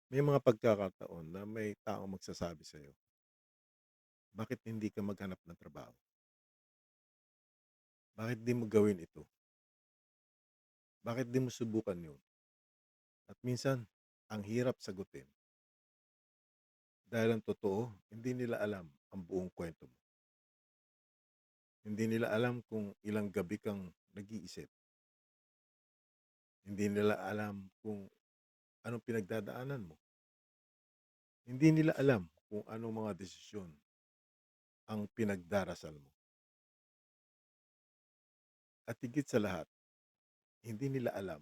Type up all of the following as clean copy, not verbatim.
May mga pagkakataon na may taong magsasabi sa'yo, "Bakit hindi ka maghanap ng trabaho? Bakit di mo gawin ito? Bakit di mo subukan yun?" At minsan, ang hirap sagutin dahil ang totoo, hindi nila alam ang buong kwento mo. Hindi nila alam kung ilang gabi kang nag-iisip. Hindi nila alam kung anong pinagdadaanan mo. Hindi nila alam kung anong mga desisyon ang pinagdarasal mo. At higit sa lahat, hindi nila alam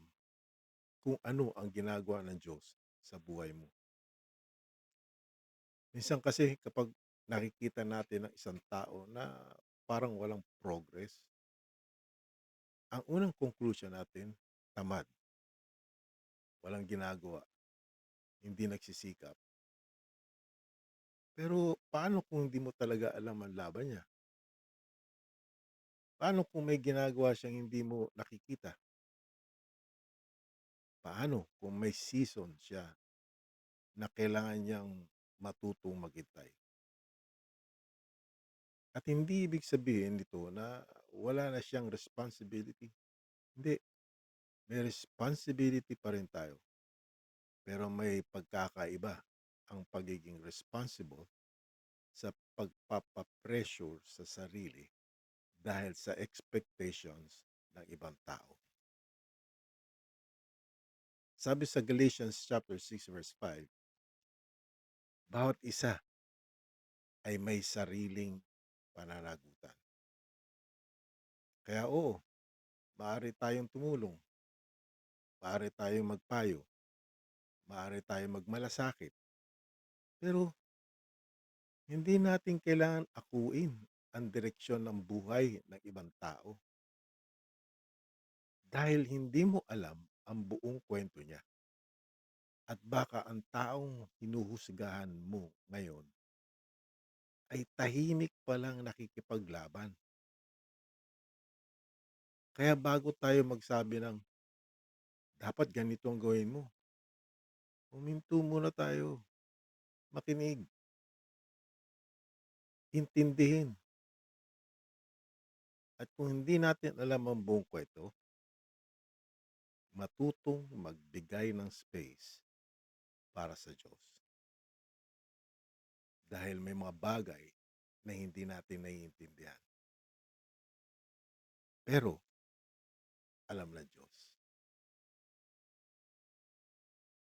kung ano ang ginagawa ng Diyos sa buhay mo. Minsan kasi kapag nakikita natin ang isang tao na parang walang progress, ang unang conclusion natin, tamad, walang ginagawa, hindi nagsisikap. Pero paano kung hindi mo talaga alam ang laban niya? Paano kung may ginagawa siyang hindi mo nakikita? Paano kung may season siya na kailangan niyang matutong maghintay? At hindi ibig sabihin nito na wala na siyang responsibility. Hindi, may responsibility pa rin tayo. Pero may pagkakaiba ang pagiging responsible sa pagpapapressure sa sarili dahil sa expectations ng ibang tao. Sabi sa Galatians chapter 6 verse 5, bawat isa ay may sariling pananagutan. Kaya oo, maaari tayong tumulong, maaari tayong magpayo, maaari tayong magmalasakit, pero hindi natin kailangan akuin ang direksyon ng buhay ng ibang tao dahil hindi mo alam ang buong kwento niya. At baka ang taong hinuhusgahan mo ngayon ay tahimik palang nakikipaglaban. Kaya bago tayo magsabi ng dapat ganito ang gawin mo, huminto muna tayo, makinig, intindihin. At kung hindi natin alam ang buong kwento, matutong magbigay ng space para sa Diyos. Dahil may mga bagay na hindi natin naiintindihan. Pero, alam ng Diyos.